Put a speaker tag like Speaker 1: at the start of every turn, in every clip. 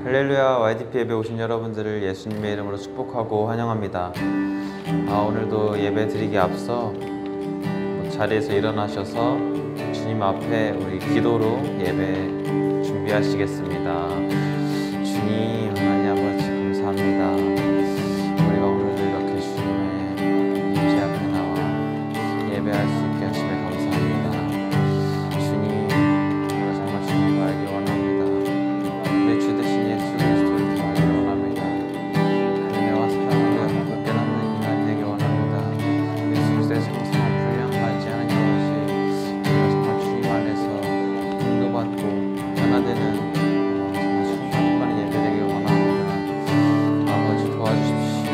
Speaker 1: 할렐루야. YDP 예배 오신 여러분들을 예수님의 이름으로 축복하고 환영합니다. 오늘도 예배 드리기 앞서 자리에서 일어나셔서 주님 앞에 우리 기도로 예배 준비하시겠습니다. 주님 하나님 아버지 감사합니다. 우리가 오늘도 이렇게 주님의 임재 앞에 나와 예배할 수 있게 하심에 감사합니다. 주님, 우리가 정말 주님을 알기 원합니다. 우리 주 대신 예수 그리스도를 더 알기 원합니다. 은혜와 사랑을 함께 깨닫는 인간 되기 원합니다. 예수 그리스도의 정성한 분량 맞이하는 것이 우리가 정말 주님 안에서 인도받고 변화되는 정말 순수한 예배 되기 원합니다. 아버지 도와주십시오.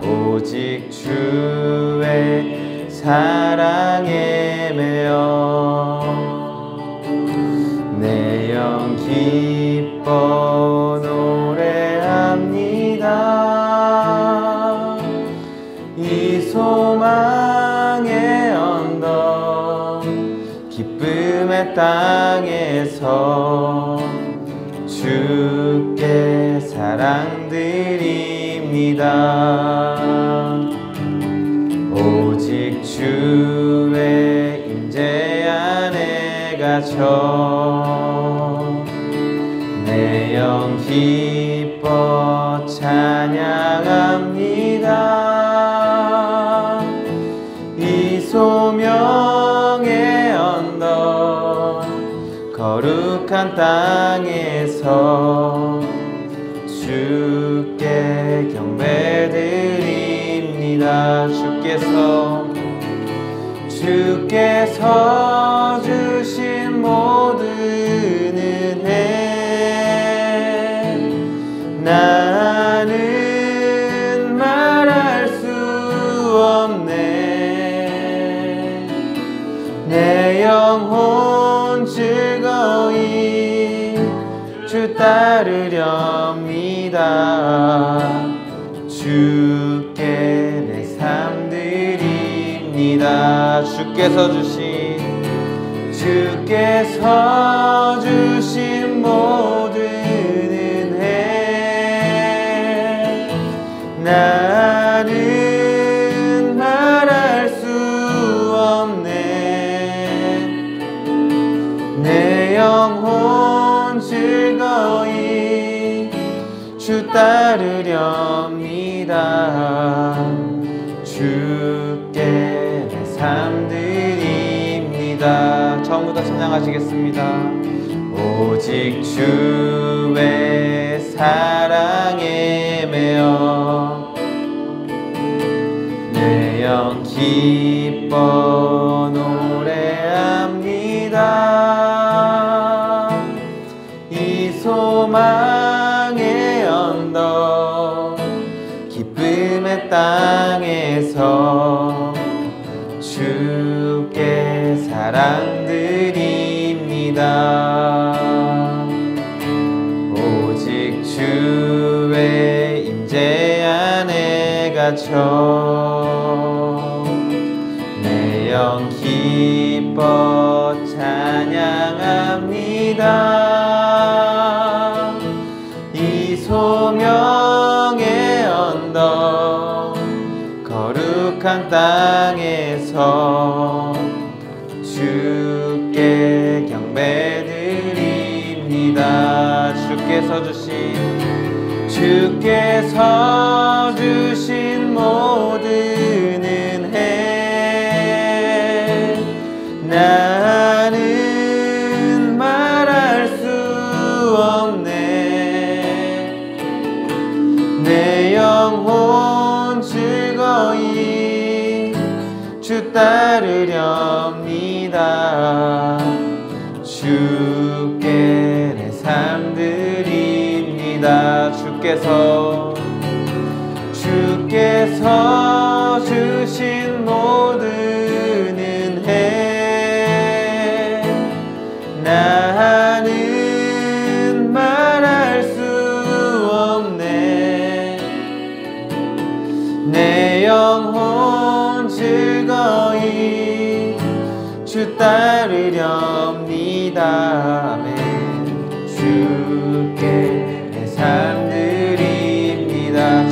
Speaker 1: 오직 주의 사랑에 매여 내 영 기뻐 노래합니다. 이 소망의 언덕 기쁨의 땅에서 주께 사랑드립니다. 오직 주의 임재 안에 갇혀 내 영 기뻐 찬양합니다. 이 소명의 언덕 거룩한 땅에서 주께 경배드립니다. 주께서 주신 모든 은혜 나는 말할 수 없네. 내 영혼 즐거이 주 따르렵니다. 주께 내 삶 드립니다. 주께서 주신 모든 은혜 나는 말할 수 없네. 내 영혼 즐거이 주 따르렵니다. 주께 내 삶 드립니다. 처음부터 찬양하시겠습니다. 오직 주의 사랑에 매여 내 영 기뻐 노래합니다. 이 소망의 언덕 기쁨의 땅에서 주께 사랑드립니다. 오직 주의 임재 안에 갇혀 내 영 기뻐 찬양합니다. 이 소명의 언덕 거룩한 땅에서 주께 경배 주께서 주신 모든 은혜 나는 말할 수 없네. 내 영혼 즐거이 주 따르렵니다. 주께 내 삶 드립니다. 주께서 주신 모든 은혜 나는 말할 수 없네. 내 영혼 즐거이 주 따르렵니다. 아멘. 주께 내 삶 드립니다.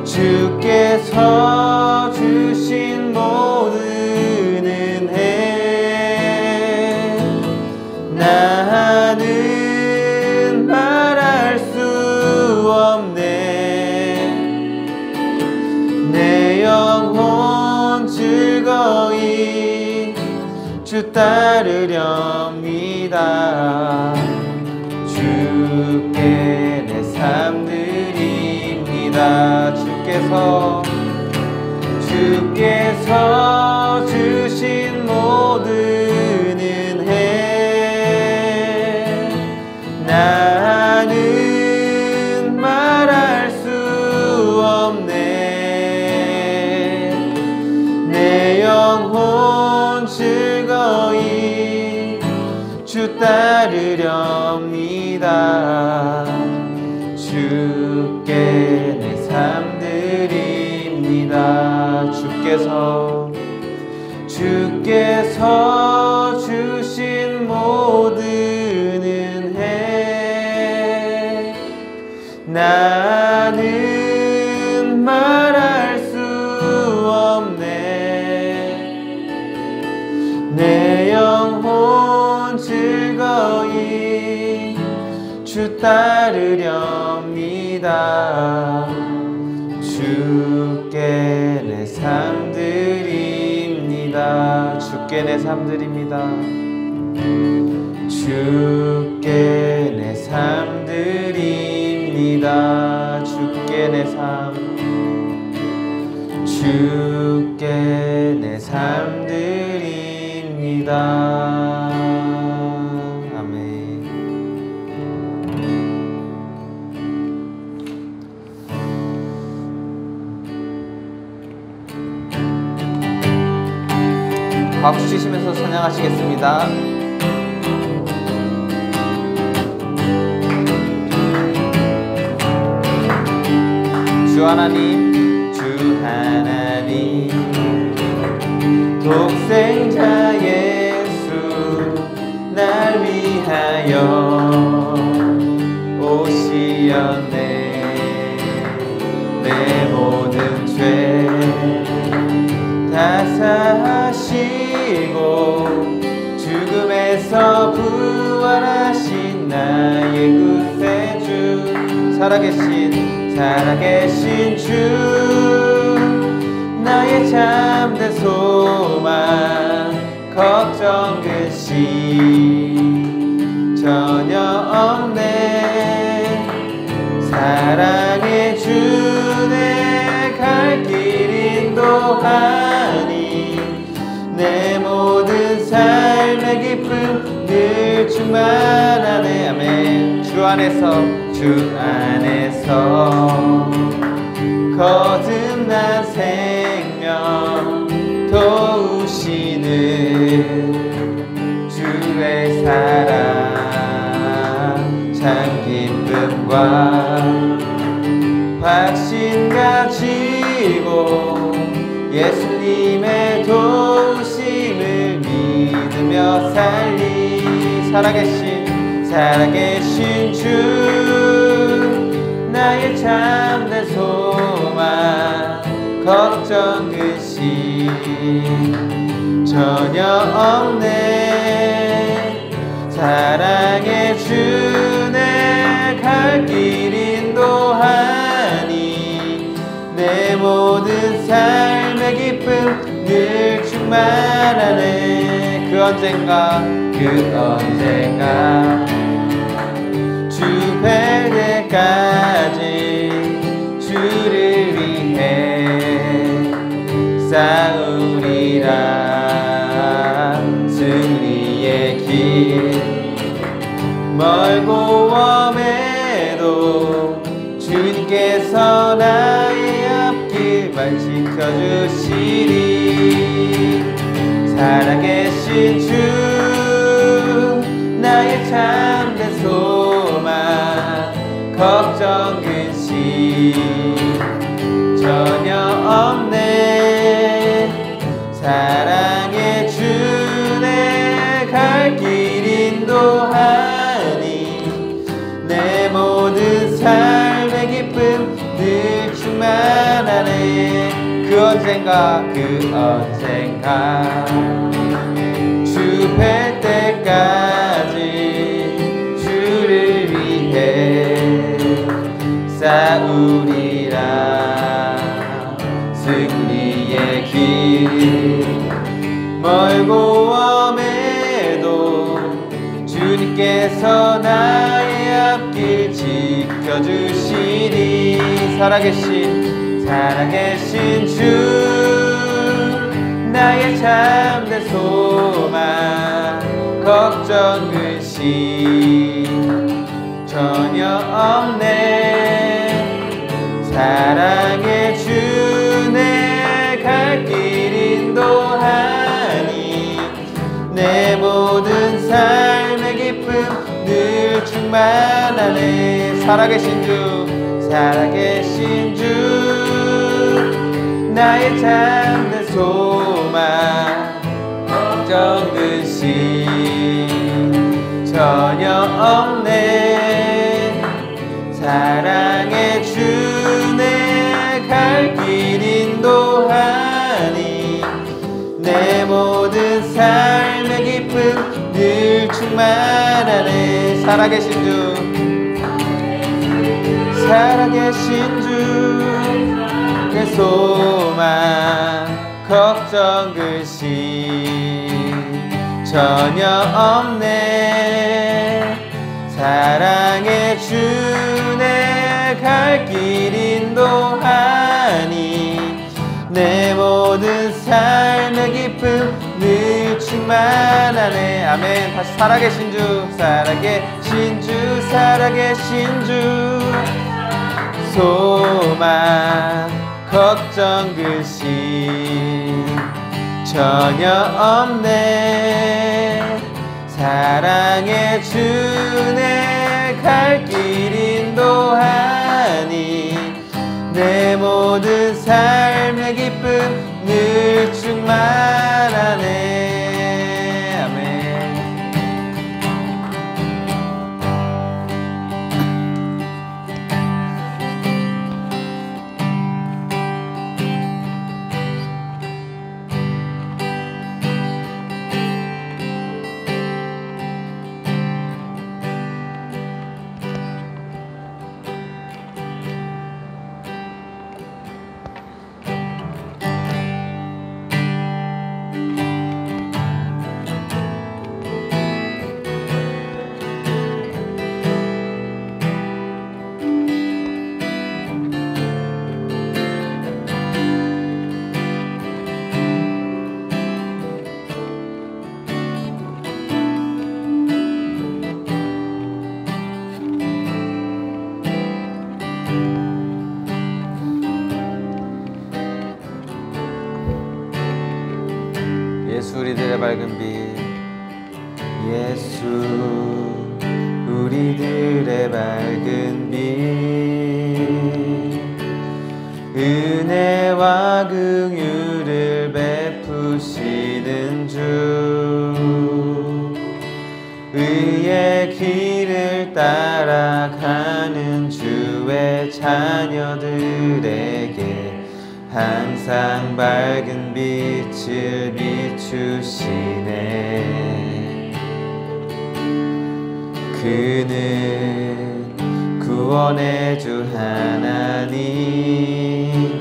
Speaker 1: 주께서 주신 모든 은혜 나는 말할 수 없네. 내 영혼 즐거이 주 따르렵니다. 주께 내 삶 드립니다. 주께서 주신 모든 은혜 나는 말할 수 없네. 내 영혼 즐거이 주 따르렵니다. 주께 내 삶 드립니다. 주께서 주신 모든 은혜 나는 말할 수 없네. 내 영혼 즐거이 주 따르렵니다. 주께 내 삶 드립니다. 주께 내 삶 드립니다. 주께 내 삶 드립니다. 주께 내 삶 드립니다. 박수 치시면서 찬양하시겠습니다. 주 하나님 독생자 예수 날 위하여 오시었네. 내 모든 죄 다 사하시고 죽음에서 부활하신 나의 구세주 살아계신 주 나의 참된 소망 걱정 근심 전혀 없네. 사랑의 주 내 갈 길 인도하니 내 모든 삶의 기쁨 늘 충만하네. 아멘. 주 안에서 거듭난 생명 도우시는 주의 사랑 참 기쁨과 확신 가지고 예수님의 도우심을 믿으며 살리. 살아계신 주 나의 참된 소망 걱정 근심 전혀 없네. 사랑의 주 삶의 기쁨 늘 충만하네. 그 언젠가 주 뵐 때까지 주를 위해 싸우리라. 승리의 길 멀고 험해도 주님께서 나의 앞길만 지켜주시리. 살아계신 주 나의 참된 소망 걱정 근심 전혀 없네. 사랑의 주 내 갈 길 인도하니 내 모든 삶의 기쁨 늘 충만하네. 그 언젠가 주 뵐 때까지 주를 위해 싸우리라. 승리의 길 멀고 험해도 주님께서 나의 앞길 지켜주시리. 살아계신 주 나의 참된 소망 걱정 근심 전혀 없네. 사랑의 주 내 갈 길 인도하니 내 모든 삶의 기쁨 늘 충만하네. 살아계신 주 나의 참된 소망 걱정 근심 전혀 없네. 사랑의 주 내 갈 길 인도하니 내 모든 삶의 기쁨 늘 충만하네. 살아계신 주 내 소망 걱정 근심 전혀 없네. 사랑의 주 내 갈 길 인도하니 내 모든 삶의 기쁨 늘 충만하네. 아멘. 다시 살아계신 주 소망 걱정 근심 전혀 없네. 사랑의 주 내 갈 길 인도하니 내 모든 삶의 기쁨 늘 충만하네. 아멘. 예수 우리들의 밝은 빛, 예수 우리들의 밝은 빛, 은혜와 긍휼을 베푸시는 주, 의의 길을 따라가는 주의 자녀들에게 항상 밝은 빛을 비추시네. 그는 구원의 주 하나님,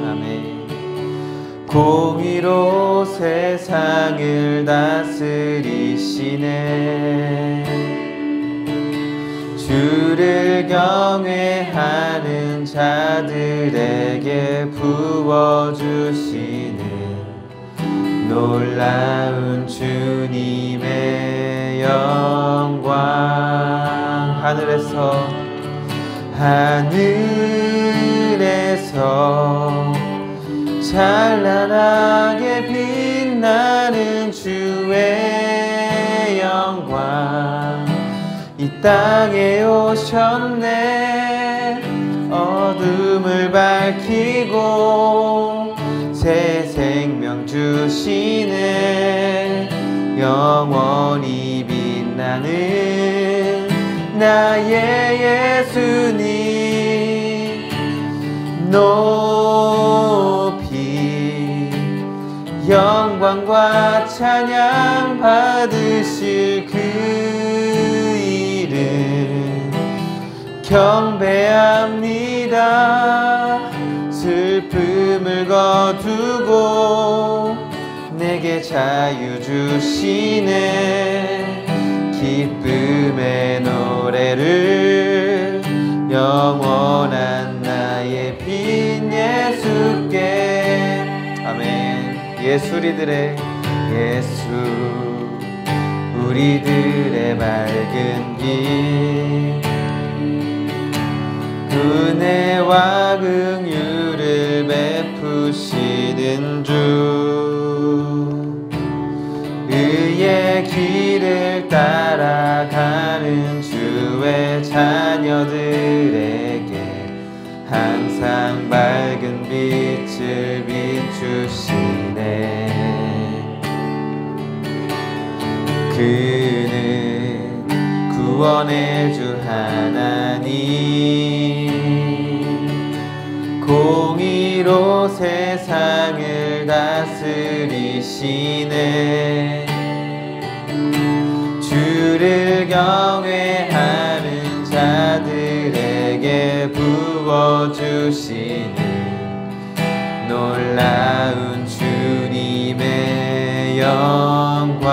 Speaker 1: 아멘. 공의로 세상을 다스리시네. 주를 경외하는 자들에게 부어주시는 놀라운 주님의 영광. 하늘에서 찬란하게 빛나는 주의 영광. 이 땅에 오셨네. 어둠을 밝히고 새 생명 주시네. 영원히 빛나는 나의 예수님 높이 영광과 찬양 받으실 그 이름 경배합니다. 슬픔을 거두고 내게 자유 주시네. 기쁨의 노래를 영원한 나의 빈 예수께. 아멘. 예수리들의 예수 우리들의 맑은 길 은혜와 긍휼을 베푸시는 주 의의 길을 따라가는 주의 자녀들에게 항상 밝은 빛을 비추시네. 그는 구원의 주 하나님 공의로 세상을 다스리시네. 주를 경외하는 자들에게 부어주시는 놀라운 주님의 영광.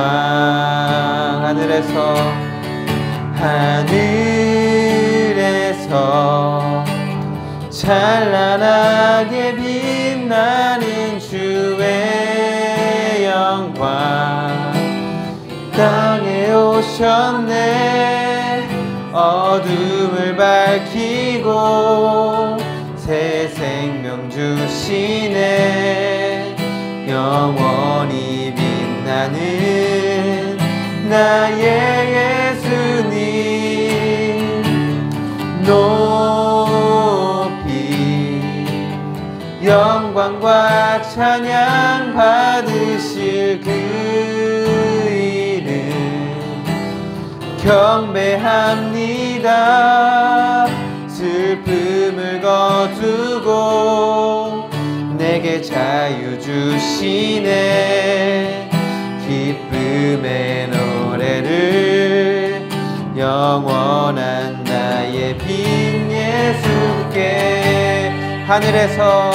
Speaker 1: 하늘에서 찬란하게 빛나는 주의 영광. 땅에 오셨네. 어둠을 밝히고 새 생명 주시네. 영원히 빛나는 나의 예수님 높이 영광과 찬양 받으실 그 이름 경배합니다. 슬픔을 거두고 내게 자유 주시네. 기쁨의 노래를 영원한 나의 빈 예수께. 하늘에서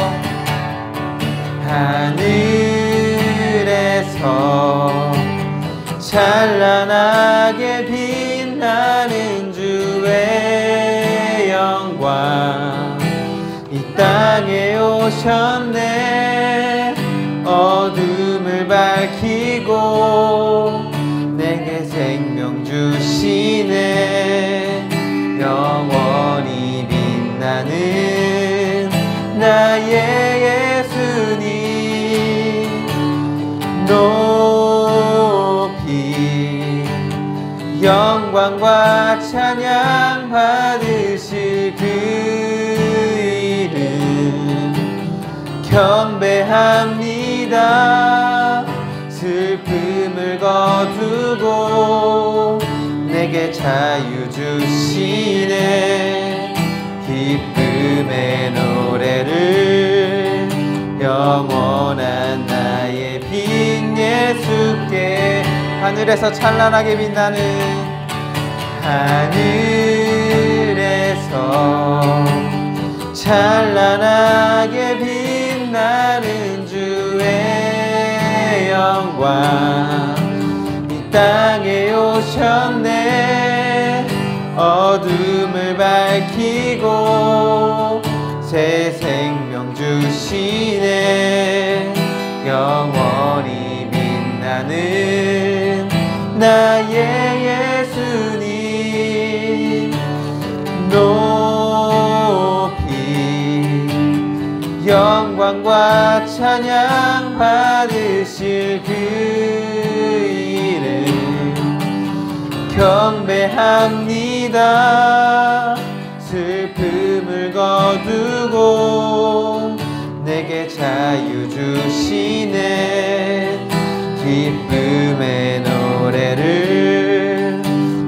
Speaker 1: 찬란하게 빛나는 주의 영광. 이 땅에 오셨네. 어둠을 밝히고 내게 생명 주시네. 영원히 빛나는 나의 예수님 높이 영광과 찬양 받으실 그 이름 경배합니다. 슬픔을 거두고 내게 자유 주시네. 기쁨의 노래를 영원한 나의 빈 예수께. 하늘에서 찬란하게 빛나는 하늘에서 찬란하게 빛나는 주의 영광 이 땅에 오셨네. 어둠을 밝히고 새 생명 주시네. 영원히 빛나는 나의 예수님 높이 영광과 찬양 받으실 그 이름 경배합니다. 슬픔을 거두고 내게 자유 주시네. 기쁨의 노래를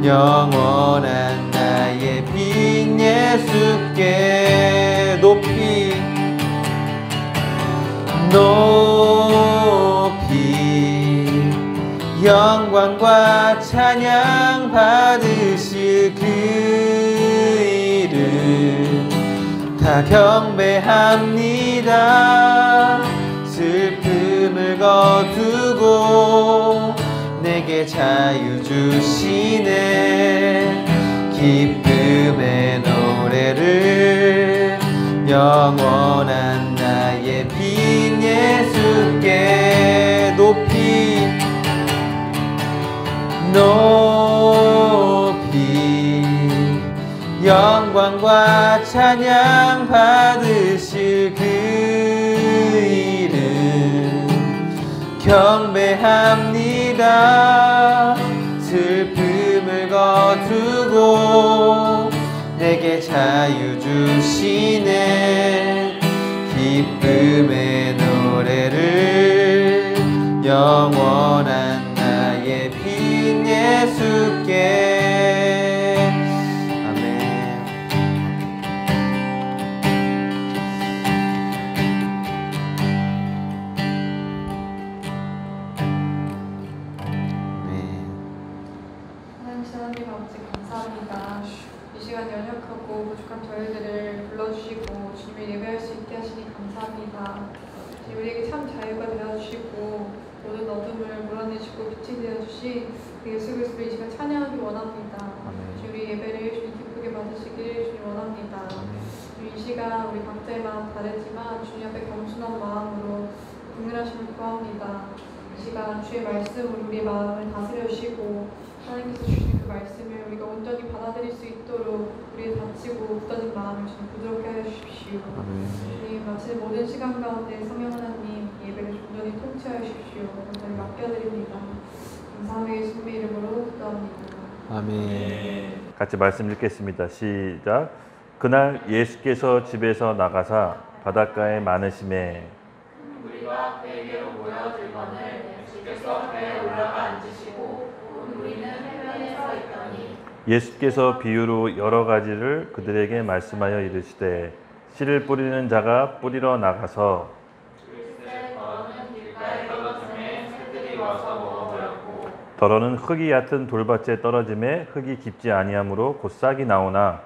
Speaker 1: 영원한 나의 빈 예수께 높이 영광과 찬양 받으실 그 이름 다 경배합니다. 슬픔을 거두고 내게 자유 주시네. 기쁨의 노래를 영원한 나의 빈 예수께 높이 영광과 찬양 받으실 그 이름 경배합니다. 슬픔을 거두고 내게 자유 주시네. 기쁨의 노래를 영원한 나의 빈 예수께 아멘.
Speaker 2: 하나님 아버지 감사합니다. 이 시간 연약하고 부족한 저희들을 불러주시고 주님을 예배할 수 있게 하시니 감사합니다. 주님 우리에게 참 자유가 되어주시고 모든 어둠을 몰아내시고 빛이 되어주신 그 예수 그리스도를 이 시간 찬양하기 원합니다. 주님 우리 예배를 주님 기쁘게 받으시길 주님 원합니다. 주님 이 시간 우리 각자의 마음 다르지만 주님 앞에 겸손한 마음으로 긍휼하심을 구합니다. 이 시간 주의 말씀으로 우리의 마음을 다스려 주시고 하나님께서 주신 그 말씀을 우리가 온전히 받아들일 수 있도록 우리의 다치고 굳어진 마음을 좀 부드럽게 하여 주십시오. 주님 마치는 모든 시간 가운데 성령 하나님 예배를 온전히 통치하여 주십시오. 온전히 맡겨드립니다. 감사하며 예수님의 이름으로 기도합니다.
Speaker 1: 아멘.
Speaker 3: 같이 말씀 읽겠습니다. 시작. 그날 예수께서 집에서 나가사 바닷가에 많으심에
Speaker 4: 우리가 그에게로 모여 들거늘 예수께서 배에 올라가 앉으시고 우리는 해변에 서 있더니
Speaker 3: 예수께서 비유로 여러 가지를 그들에게 말씀하여 이르시되 씨를 뿌리는 자가 뿌리러 나가서
Speaker 4: 글쎄 더러는 길가에 떨어짐에 새들이 와서 먹어버렸고
Speaker 3: 더러는 흙이 얕은 돌밭에 떨어짐에 흙이 깊지 아니하므로 곧 싹이 나오나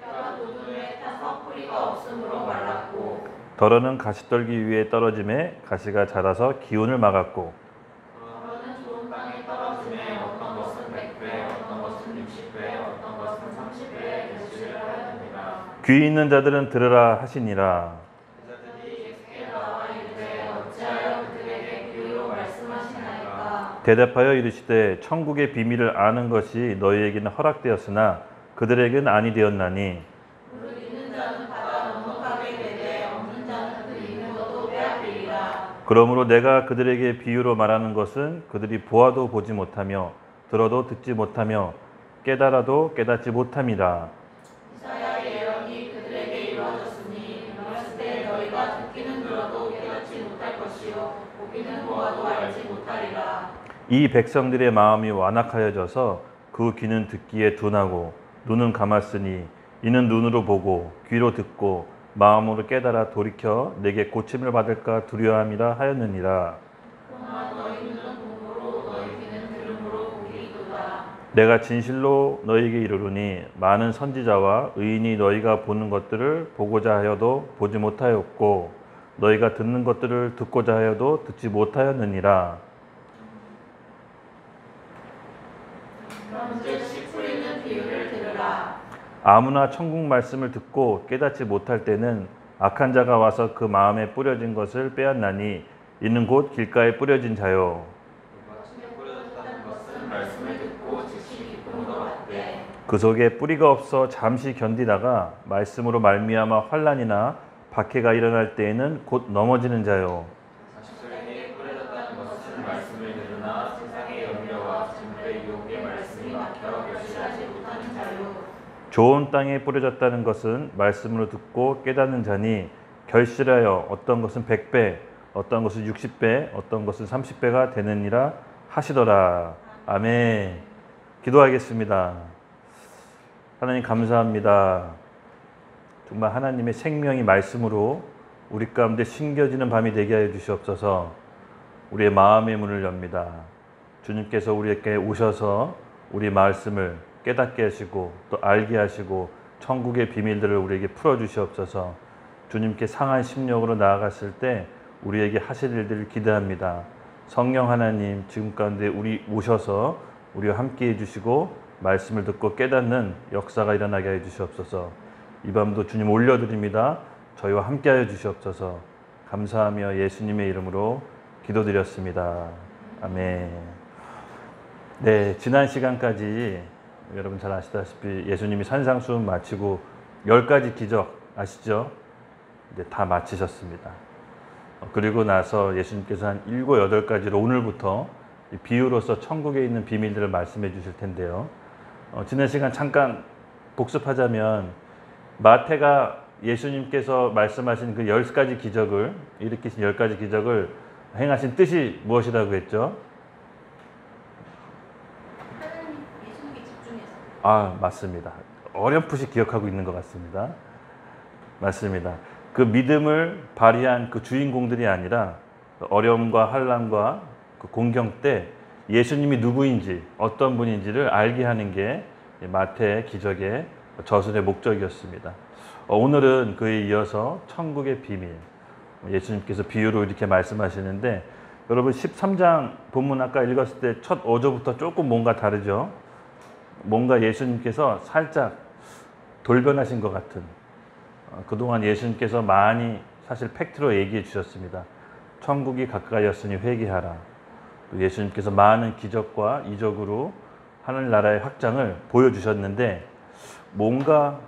Speaker 4: 그가 도둠에 타서 뿌리가 없으므로 말랐고
Speaker 3: 더러는 가시떨기 위에 떨어짐에 가시가 자라서 기운을 막았고
Speaker 4: 더러는 좋은 땅에 떨어짐에 어떤 것은 100배 어떤 것은 60배 어떤 것은 30배의 결실을 하였느니라.
Speaker 3: 귀 있는 자들은 들으라 하시니라.
Speaker 4: 그들이 예수께 나와 이르되 어찌하여 그들에게 비유로 말씀하시나이까.
Speaker 3: 대답하여 이르시되 천국의 비밀을 아는 것이 너희에게는 허락되었으나 그들에게는 아니 되었나니
Speaker 4: 무릇 있는 자는 받아 넉넉하게 되되 없는 자는 그 있는 것도 빼앗기리라.
Speaker 3: 그러므로 내가 그들에게 비유로 말하는 것은 그들이 보아도 보지 못하며 들어도 듣지 못하며 깨달아도 깨닫지 못함이라.
Speaker 4: 이사야의 예언이 그들에게 이루어졌으니 이르렀을 때 너희가 듣기는 들어도 깨닫지 못할 것이요 보기는 보아도 알지 못하리라.
Speaker 3: 이 백성들의 마음이 완악하여져서 그 귀는 듣기에 둔하고 눈은 감았으니 이는 눈으로 보고 귀로 듣고 마음으로 깨달아 돌이켜 내게 고침을 받을까 두려워함이라 하였느니라.
Speaker 4: 그러나 너희 눈은 보므로 너희 귀는 들음으로 보기이도다.
Speaker 3: 내가 진실로 너희에게 이르노니 많은 선지자와 의인이 너희가 보는 것들을 보고자 하여도 보지 못하였고 너희가 듣는 것들을 듣고자 하여도 듣지 못하였느니라.
Speaker 4: 그런즉 씨 뿌리는 비유를 들으라.
Speaker 3: 아무나 천국 말씀을 듣고 깨닫지 못할 때는 악한 자가 와서 그 마음에 뿌려진 것을 빼앗나니 이는 곧 길가에 뿌려진 자요.
Speaker 4: 말씀을 듣고 즉시 기쁜 것 같되
Speaker 3: 그 속에 뿌리가 없어 잠시 견디다가 말씀으로 말미암아 환난이나 박해가 일어날 때에는 곧 넘어지는 자요.
Speaker 4: 자식들에게 뿌려졌다는 것은 말씀을 들으나 세상의 염려와 증거의 유혹의 말씀이 막혀 결실하지 못하는 자요.
Speaker 3: 좋은 땅에 뿌려졌다는 것은 말씀으로 듣고 깨닫는 자니 결실하여 어떤 것은 100배, 어떤 것은 60배, 어떤 것은 30배가 되느니라 하시더라. 아멘. 기도하겠습니다. 하나님 감사합니다. 정말 하나님의 생명이 말씀으로 우리 가운데 심겨지는 밤이 되게 하여 주시옵소서. 우리의 마음의 문을 엽니다. 주님께서 우리에게 오셔서 우리 말씀을 깨닫게 하시고 또 알게 하시고 천국의 비밀들을 우리에게 풀어주시옵소서. 주님께 상한 심령으로 나아갔을 때 우리에게 하실 일들을 기대합니다. 성령 하나님 지금 가운데 우리 오셔서 우리와 함께 해주시고 말씀을 듣고 깨닫는 역사가 일어나게 해주시옵소서. 이 밤도 주님 올려드립니다. 저희와 함께 하여 주시옵소서. 감사하며 예수님의 이름으로 기도드렸습니다. 아멘. 네, 지난 시간까지 여러분 잘 아시다시피 예수님이 산상수훈 마치고 10가지 기적 아시죠? 이제 다 마치셨습니다. 그리고 나서 예수님께서 한 7, 8가지로 오늘부터 비유로서 천국에 있는 비밀들을 말씀해 주실 텐데요. 지난 시간 잠깐 복습하자면 마태가 예수님께서 말씀하신 그 10가지 기적을 일으키신 10가지 기적을 행하신 뜻이 무엇이라고 했죠?
Speaker 4: 예수님께 집중해서.
Speaker 3: 아, 맞습니다. 어렴풋이 기억하고 있는 것 같습니다. 맞습니다. 그 믿음을 발휘한 그 주인공들이 아니라 어려움과 환난과 그 공경 때 예수님이 누구인지 어떤 분인지를 알게 하는 게 마태의 기적의 저술의 목적이었습니다. 오늘은 그에 이어서 천국의 비밀, 예수님께서 비유로 이렇게 말씀하시는데 여러분 13장 본문 아까 읽었을 때 첫 어조부터 조금 뭔가 다르죠? 뭔가 예수님께서 살짝 돌변하신 것 같은, 그동안 예수님께서 많이 사실 팩트로 얘기해 주셨습니다. 천국이 가까이였으니 회개하라. 또 예수님께서 많은 기적과 이적으로 하늘나라의 확장을 보여주셨는데 뭔가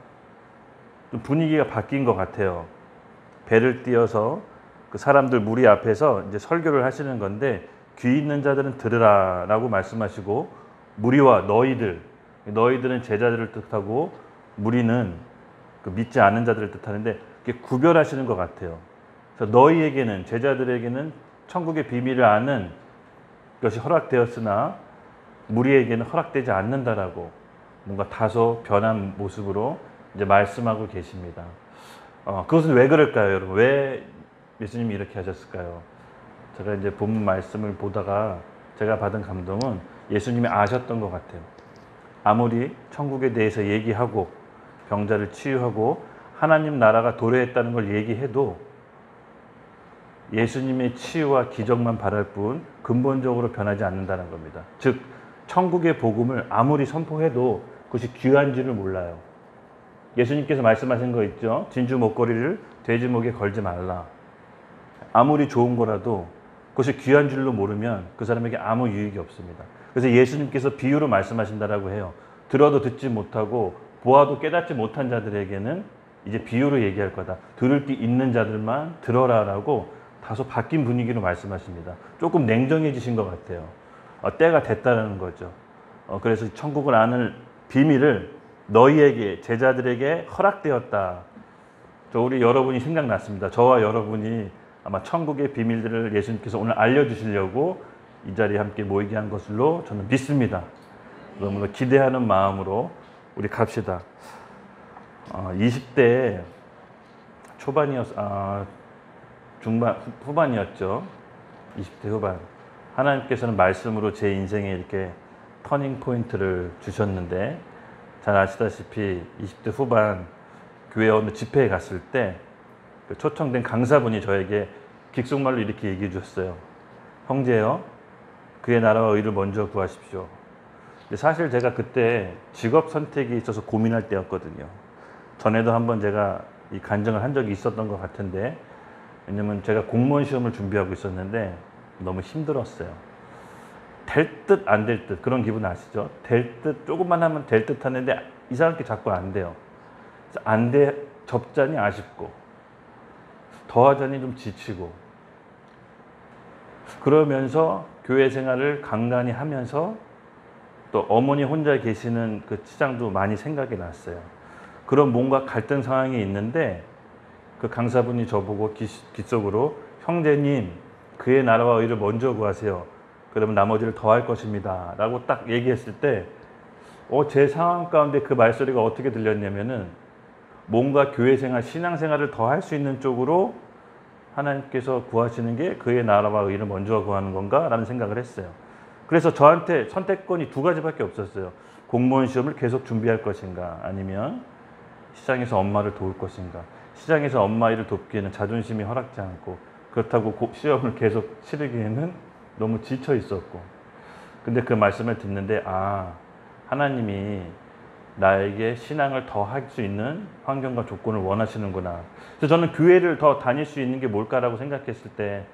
Speaker 3: 좀 분위기가 바뀐 것 같아요. 배를 띄어서 그 사람들 무리 앞에서 이제 설교를 하시는 건데 귀 있는 자들은 들으라 라고 말씀하시고 무리와 너희들은 제자들을 뜻하고 무리는 그 믿지 않는 자들을 뜻하는데 이렇게 구별하시는 것 같아요. 그래서 너희에게는, 제자들에게는 천국의 비밀을 아는 것이 허락되었으나 무리에게는 허락되지 않는다라고 뭔가 다소 변한 모습으로 이제 말씀하고 계십니다. 그것은 왜 그럴까요, 여러분? 왜 예수님이 이렇게 하셨을까요? 제가 이제 본문 말씀을 보다가 제가 받은 감동은 예수님이 아셨던 것 같아요. 아무리 천국에 대해서 얘기하고 병자를 치유하고 하나님 나라가 도래했다는 걸 얘기해도 예수님의 치유와 기적만 바랄 뿐 근본적으로 변하지 않는다는 겁니다. 즉 천국의 복음을 아무리 선포해도 그것이 귀한 줄을 몰라요. 예수님께서 말씀하신 거 있죠? 진주 목걸이를 돼지 목에 걸지 말라. 아무리 좋은 거라도 그것이 귀한 줄로 모르면 그 사람에게 아무 유익이 없습니다. 그래서 예수님께서 비유로 말씀하신다라고 해요. 들어도 듣지 못하고 보아도 깨닫지 못한 자들에게는 이제 비유로 얘기할 거다. 들을 귀 있는 자들만 들어라라고 다소 바뀐 분위기로 말씀하십니다. 조금 냉정해지신 것 같아요. 때가 됐다는 거죠. 그래서 천국을 아는 비밀을 너희에게, 제자들에게 허락되었다. 우리 여러분이 생각났습니다. 저와 여러분이 아마 천국의 비밀들을 예수님께서 오늘 알려주시려고 이 자리에 함께 모이게 한 것으로 저는 믿습니다. 그러므로 기대하는 마음으로 우리 갑시다. 20대 후반이었죠. 20대 후반. 하나님께서는 말씀으로 제 인생에 이렇게 터닝 포인트를 주셨는데 잘 아시다시피 20대 후반 교회 어느 집회에 갔을 때 그 초청된 강사분이 저에게 귓속말로 이렇게 얘기해 주셨어요. 형제요, 그의 나라와 의를 먼저 구하십시오. 근데 사실 제가 그때 직업 선택이 있어서 고민할 때였거든요. 전에도 한번 제가 이 간증을 한 적이 있었던 것 같은데, 왜냐면 제가 공무원 시험을 준비하고 있었는데 너무 힘들었어요. 될 듯 안 될 듯 그런 기분 아시죠? 될 듯 조금만 하면 될 듯 하는데 이상하게 자꾸 안 돼요. 안 돼, 접자니 아쉽고 더하자니 좀 지치고, 그러면서 교회 생활을 간간히 하면서 또 어머니 혼자 계시는 그 치장도 많이 생각이 났어요. 그런 뭔가 갈등 상황이 있는데 그 강사분이 저보고 귓속으로 형제님 그의 나라와 의를 먼저 구하세요. 그러면 나머지를 더할 것입니다. 라고 딱 얘기했을 때 제 상황 가운데 그 말소리가 어떻게 들렸냐면은 뭔가 교회 생활, 신앙 생활을 더 할 수 있는 쪽으로 하나님께서 구하시는 게 그의 나라와 의를 먼저 구하는 건가? 라는 생각을 했어요. 그래서 저한테 선택권이 두 가지밖에 없었어요. 공무원 시험을 계속 준비할 것인가, 아니면 시장에서 엄마를 도울 것인가. 시장에서 엄마 일을 돕기에는 자존심이 허락지 않고, 그렇다고 시험을 계속 치르기에는 너무 지쳐 있었고. 근데 그 말씀을 듣는데 하나님이 나에게 신앙을 더 할 수 있는 환경과 조건을 원하시는구나. 그래서 저는 교회를 더 다닐 수 있는 게 뭘까라고 생각했을 때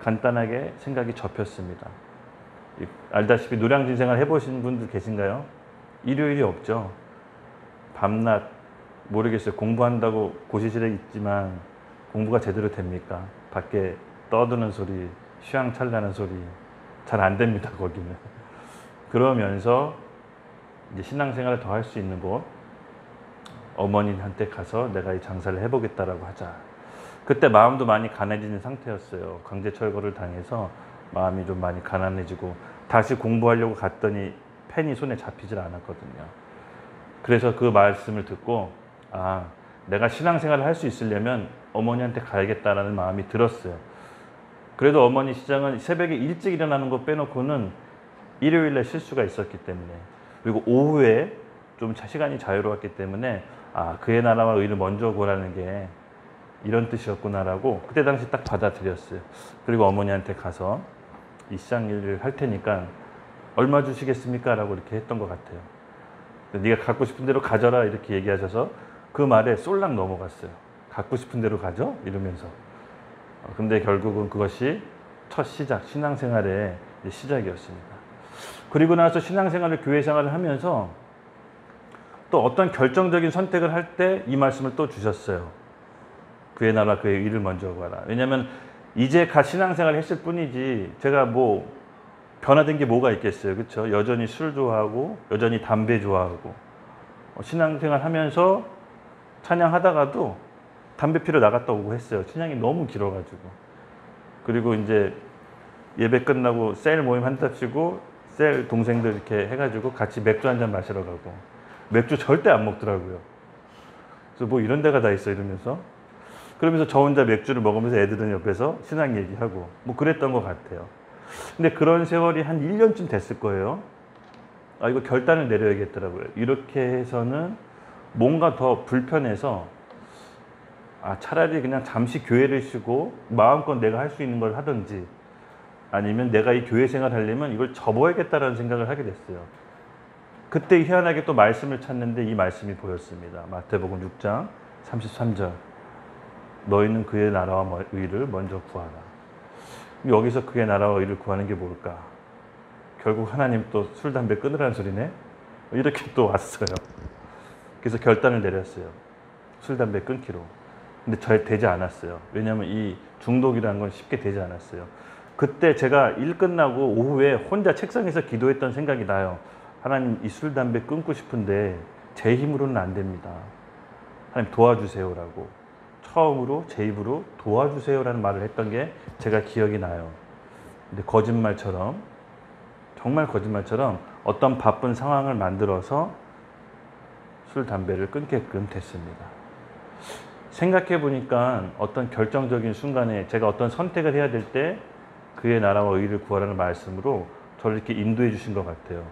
Speaker 3: 간단하게 생각이 접혔습니다. 알다시피 노량진 생활 해보신 분들 계신가요? 일요일이 없죠. 밤낮 모르겠어요. 공부한다고 고시실에 있지만 공부가 제대로 됩니까? 밖에 떠드는 소리, 휘황찬란한 소리 잘 안 됩니다. 거기는. 그러면서 이제 신앙생활을 더 할 수 있는 곳, 어머니한테 가서 내가 이 장사를 해보겠다라고 하자. 그때 마음도 많이 가난해지는 상태였어요. 강제 철거를 당해서 마음이 좀 많이 가난해지고 다시 공부하려고 갔더니 펜이 손에 잡히질 않았거든요. 그래서 그 말씀을 듣고 내가 신앙생활을 할 수 있으려면 어머니한테 가야겠다라는 마음이 들었어요. 그래도 어머니 시장은 새벽에 일찍 일어나는 거 빼놓고는 일요일에 실수가 있었기 때문에, 그리고 오후에 좀 시간이 자유로웠기 때문에 그의 나라와 의를 먼저 구하라는 게 이런 뜻이었구나라고 그때 당시 딱 받아들였어요. 그리고 어머니한테 가서 이 시장 일을 할 테니까 얼마 주시겠습니까? 라고 이렇게 했던 것 같아요. 네가 갖고 싶은 대로 가져라 이렇게 얘기하셔서 그 말에 쏠락 넘어갔어요. 갖고 싶은 대로 가져? 이러면서. 근데 결국은 그것이 첫 시작, 신앙생활의 시작이었습니다. 그리고 나서 신앙생활을, 교회 생활을 하면서 또 어떤 결정적인 선택을 할 때 이 말씀을 또 주셨어요. 그의 나라 그의 의를 먼저 구하라. 왜냐하면 이제 갓 신앙생활을 했을 뿐이지 제가 뭐 변화된 게 뭐가 있겠어요. 그렇죠? 여전히 술 좋아하고 여전히 담배 좋아하고 신앙생활 하면서 찬양하다가도 담배 피러 나갔다 오고 했어요. 찬양이 너무 길어가지고. 그리고 이제 예배 끝나고 셀 모임 한답시고 셀 동생들 이렇게 해가지고 같이 맥주 한잔 마시러 가고, 맥주 절대 안 먹더라고요. 그래서 뭐 이런 데가 다 있어 이러면서, 그러면서 저 혼자 맥주를 먹으면서 애들은 옆에서 신앙 얘기하고 뭐 그랬던 것 같아요. 근데 그런 세월이 한 1년쯤 됐을 거예요. 이거 결단을 내려야겠더라고요. 이렇게 해서는 뭔가 더 불편해서 차라리 그냥 잠시 교회를 쉬고 마음껏 내가 할 수 있는 걸 하든지, 아니면 내가 이 교회 생활 하려면 이걸 접어야겠다라는 생각을 하게 됐어요. 그때 희한하게 또 말씀을 찾는데 이 말씀이 보였습니다. 마태복음 6장 33절. 너희는 그의 나라와 의를 먼저 구하라. 여기서 그의 나라와 의를 구하는 게 뭘까? 결국 하나님 또 술, 담배 끊으라는 소리네? 이렇게 또 왔어요. 그래서 결단을 내렸어요. 술, 담배 끊기로. 근데 잘 되지 않았어요. 왜냐하면 이 중독이라는 건 쉽게 되지 않았어요. 그때 제가 일 끝나고 오후에 혼자 책상에서 기도했던 생각이 나요. 하나님, 이 술, 담배 끊고 싶은데 제 힘으로는 안 됩니다. 하나님 도와주세요라고. 처음으로 제 입으로 도와주세요라는 말을 했던 게 제가 기억이 나요. 근데 거짓말처럼, 정말 거짓말처럼 어떤 바쁜 상황을 만들어서 술, 담배를 끊게끔 됐습니다. 생각해 보니까 어떤 결정적인 순간에 제가 어떤 선택을 해야 될 때 그의 나라와 의를 구하라는 말씀으로 저를 이렇게 인도해 주신 것 같아요.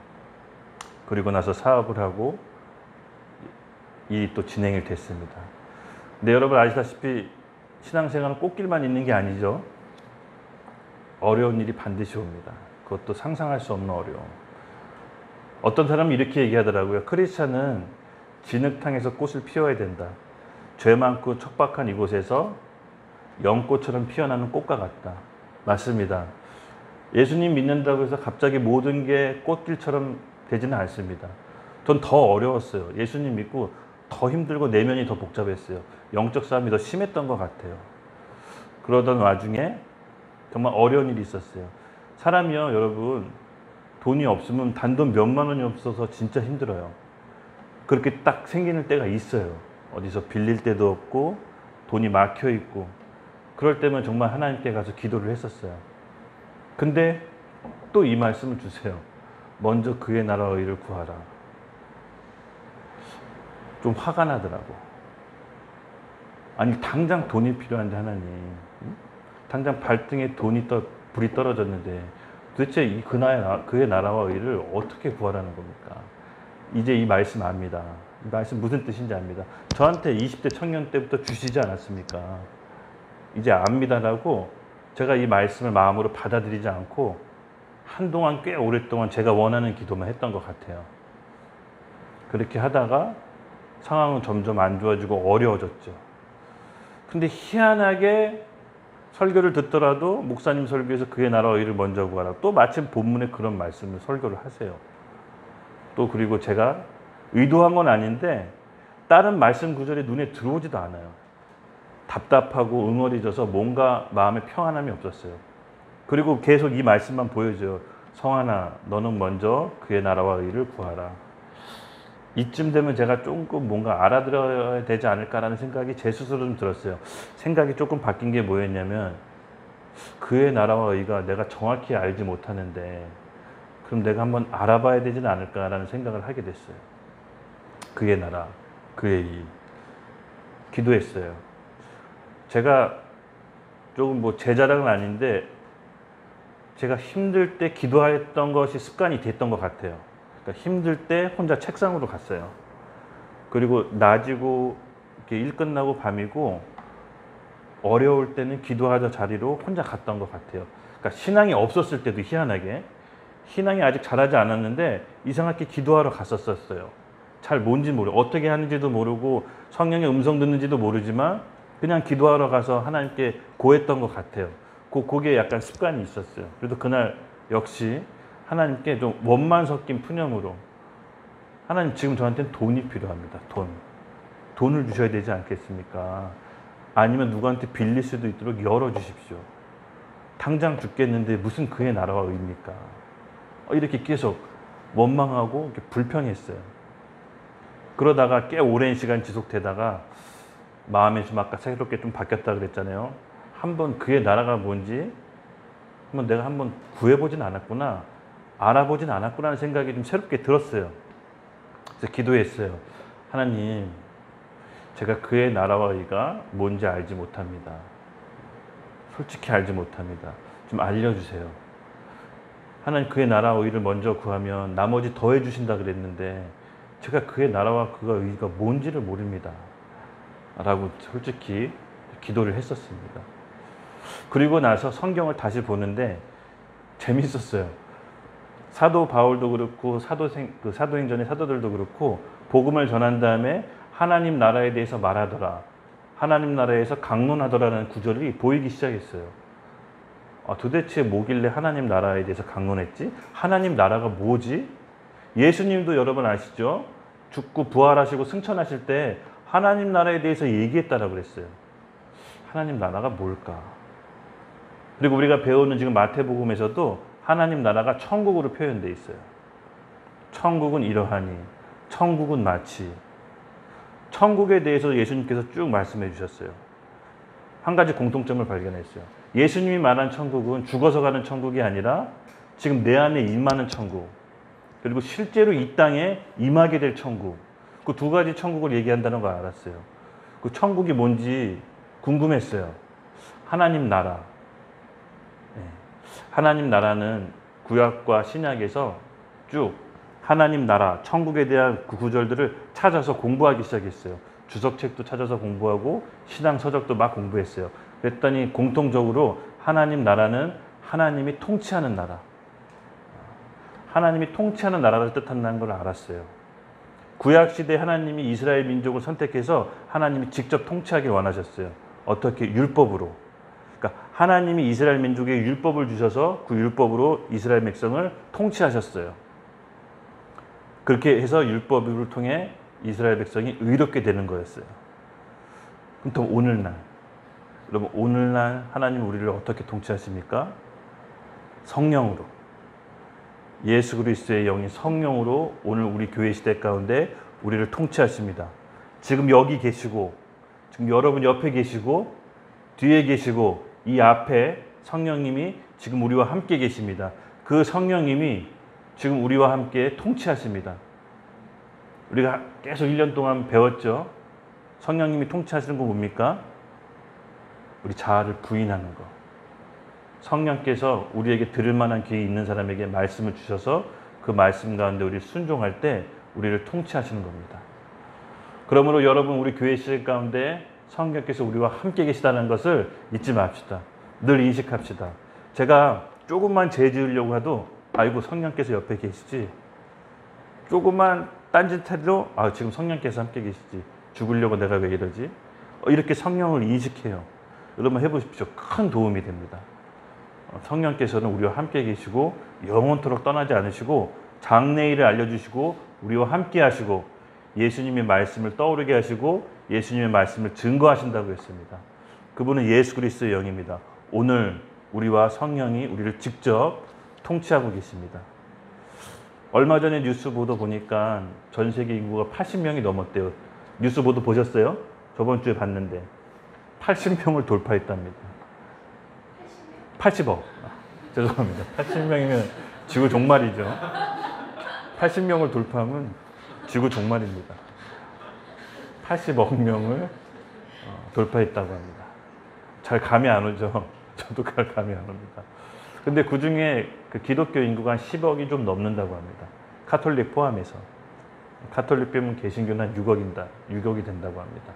Speaker 3: 그리고 나서 사업을 하고 일이 또 진행이 됐습니다. 근데 여러분 아시다시피 신앙생활은 꽃길만 있는 게 아니죠. 어려운 일이 반드시 옵니다. 그것도 상상할 수 없는 어려움. 어떤 사람은 이렇게 얘기하더라고요. 크리스찬은 진흙탕에서 꽃을 피워야 된다. 죄 많고 척박한 이곳에서 연꽃처럼 피어나는 꽃과 같다. 맞습니다. 예수님 믿는다고 해서 갑자기 모든 게 꽃길처럼 되지는 않습니다. 전 더 어려웠어요. 예수님 믿고 더 힘들고 내면이 더 복잡했어요. 영적 싸움이 더 심했던 것 같아요. 그러던 와중에 정말 어려운 일이 있었어요. 사람이요, 여러분, 돈이 없으면 단돈 몇만 원이 없어서 진짜 힘들어요. 그렇게 딱 생기는 때가 있어요. 어디서 빌릴 데도 없고 돈이 막혀 있고, 그럴 때면 정말 하나님께 가서 기도를 했었어요. 근데 또 이 말씀을 주세요. 먼저 그의 나라와 의를 구하라. 좀 화가 나더라고. 아니, 당장 돈이 필요한데 하나님, 당장 발등에 불이 떨어졌는데 도대체 그의 나라와 의를 어떻게 구하라는 겁니까? 이제 이 말씀 압니다. 이 말씀 무슨 뜻인지 압니다. 저한테 20대 청년 때부터 주시지 않았습니까? 이제 압니다라고 제가 이 말씀을 마음으로 받아들이지 않고 한동안 꽤 오랫동안 제가 원하는 기도만 했던 것 같아요. 그렇게 하다가 상황은 점점 안 좋아지고 어려워졌죠. 근데 희한하게 설교를 듣더라도 목사님 설교에서 그의 나라와 의를 먼저 구하라. 또 마침 본문에 그런 말씀을 설교를 하세요. 또 그리고 제가 의도한 건 아닌데 다른 말씀 구절이 눈에 들어오지도 않아요. 답답하고 응어리져서 뭔가 마음에 평안함이 없었어요. 그리고 계속 이 말씀만 보여줘요. 성환아, 너는 먼저 그의 나라와 의를 구하라. 이쯤 되면 제가 조금 뭔가 알아들어야 되지 않을까라는 생각이 제 스스로 좀 들었어요. 생각이 조금 바뀐 게 뭐였냐면, 그의 나라와 의가 내가 정확히 알지 못하는데 그럼 내가 한번 알아봐야 되지는 않을까라는 생각을 하게 됐어요. 그의 나라, 그의 의. 기도했어요. 제가 조금 제 자랑은 아닌데 제가 힘들 때 기도했던 것이 습관이 됐던 것 같아요. 그러니까 힘들 때 혼자 책상으로 갔어요. 그리고 낮이고 이렇게 일 끝나고 밤이고 어려울 때는 기도하자 자리로 혼자 갔던 것 같아요. 그러니까 신앙이 없었을 때도 희한하게 신앙이 아직 자라지 않았는데 이상하게 기도하러 갔었어요. 잘 뭔지 모르고 어떻게 하는지도 모르고 성령의 음성 듣는지도 모르지만 그냥 기도하러 가서 하나님께 고했던 것 같아요. 그게 약간 습관이 있었어요. 그래도 그날 역시 하나님께 좀 원만 섞인 푸념으로, 하나님 지금 저한테는 돈이 필요합니다. 돈을 주셔야 되지 않겠습니까? 아니면 누구한테 빌릴 수도 있도록 열어주십시오. 당장 죽겠는데 무슨 그의 나라와 의입니까? 이렇게 계속 원망하고 이렇게 불평했어요. 그러다가 꽤 오랜 시간 지속되다가 마음이 좀 아까 새롭게 좀 바뀌었다 그랬잖아요. 한번 그의 나라가 뭔지 내가 한번 구해보진 않았구나, 알아보진 않았구나라는 생각이 좀 새롭게 들었어요. 그래서 기도했어요. 하나님, 제가 그의 나라와 의가 뭔지 알지 못합니다. 솔직히 알지 못합니다. 좀 알려주세요. 하나님, 그의 나라와 의를 먼저 구하면 나머지 더해 주신다 그랬는데 제가 그의 나라와 그의 의가 뭔지를 모릅니다. 라고 솔직히 기도를 했었습니다. 그리고 나서 성경을 다시 보는데 재밌었어요. 사도 바울도 그렇고 사도행전의 사도들도 그렇고 복음을 전한 다음에 하나님 나라에 대해서 말하더라, 하나님 나라에서 강론하더라라는 구절이 보이기 시작했어요. 도대체 뭐길래 하나님 나라에 대해서 강론했지? 하나님 나라가 뭐지? 예수님도 여러분 아시죠? 죽고 부활하시고 승천하실 때 하나님 나라에 대해서 얘기했다라고 그랬어요. 하나님 나라가 뭘까? 그리고 우리가 배우는 지금 마태복음에서도 하나님 나라가 천국으로 표현되어 있어요. 천국은 이러하니, 천국은 마치. 천국에 대해서 예수님께서 쭉 말씀해 주셨어요. 한 가지 공통점을 발견했어요. 예수님이 말한 천국은 죽어서 가는 천국이 아니라 지금 내 안에 임하는 천국, 그리고 실제로 이 땅에 임하게 될 천국, 그 두 가지 천국을 얘기한다는 걸 알았어요. 그 천국이 뭔지 궁금했어요. 하나님 나라. 하나님 나라는 구약과 신약에서 쭉 하나님 나라, 천국에 대한 그 구절들을 찾아서 공부하기 시작했어요. 주석책도 찾아서 공부하고 신앙 서적도 막 공부했어요. 그랬더니 공통적으로 하나님 나라는 하나님이 통치하는 나라, 하나님이 통치하는 나라를 뜻한다는 걸 알았어요. 구약시대 하나님이 이스라엘 민족을 선택해서 하나님이 직접 통치하길 원하셨어요. 어떻게? 율법으로. 그러니까 하나님이 이스라엘 민족에 율법을 주셔서 그 율법으로 이스라엘 백성을 통치하셨어요. 그렇게 해서 율법을 통해 이스라엘 백성이 의롭게 되는 거였어요. 그럼 또 오늘날, 여러분 오늘날 하나님 우리를 어떻게 통치하십니까? 성령으로. 예수 그리스도의 영이 성령으로 오늘 우리 교회 시대 가운데 우리를 통치하십니다. 지금 여기 계시고, 지금 여러분 옆에 계시고, 뒤에 계시고, 이 앞에 성령님이 지금 우리와 함께 계십니다. 그 성령님이 지금 우리와 함께 통치하십니다. 우리가 계속 1년 동안 배웠죠. 성령님이 통치하시는 거 뭡니까? 우리 자아를 부인하는 거. 성령께서 우리에게 들을 만한 귀에 있는 사람에게 말씀을 주셔서 그 말씀 가운데 우리를 순종할 때 우리를 통치하시는 겁니다. 그러므로 여러분 우리 교회 시대 가운데 성령께서 우리와 함께 계시다는 것을 잊지 맙시다. 늘 인식합시다. 제가 조금만 죄 지으려고 해도 아이고 성령께서 옆에 계시지. 조금만 딴짓해도 지금 성령께서 함께 계시지. 죽으려고 내가 왜 이러지? 이렇게 성령을 인식해요. 여러분 해보십시오. 큰 도움이 됩니다. 성령께서는 우리와 함께 계시고 영원토록 떠나지 않으시고 장래일을 알려주시고 우리와 함께 하시고 예수님의 말씀을 떠오르게 하시고 예수님의 말씀을 증거하신다고 했습니다. 그분은 예수 그리스도의 영입니다. 오늘 우리와 성령이 우리를 직접 통치하고 계십니다. 얼마 전에 뉴스 보도 보니까 전 세계 인구가 80명이 넘었대요. 뉴스 보도 보셨어요? 저번 주에 봤는데 80명을 돌파했답니다. 80억. 죄송합니다. 80명이면 지구 종말이죠. 80명을 돌파하면 지구 종말입니다. 80억 명을 돌파했다고 합니다. 잘 감이 안 오죠. 저도 잘 감이 안 옵니다. 근데 그 중에 그 기독교 인구가 한 10억이 좀 넘는다고 합니다. 카톨릭 포함해서. 카톨릭 빼면 개신교는 한 6억이 된다고 합니다.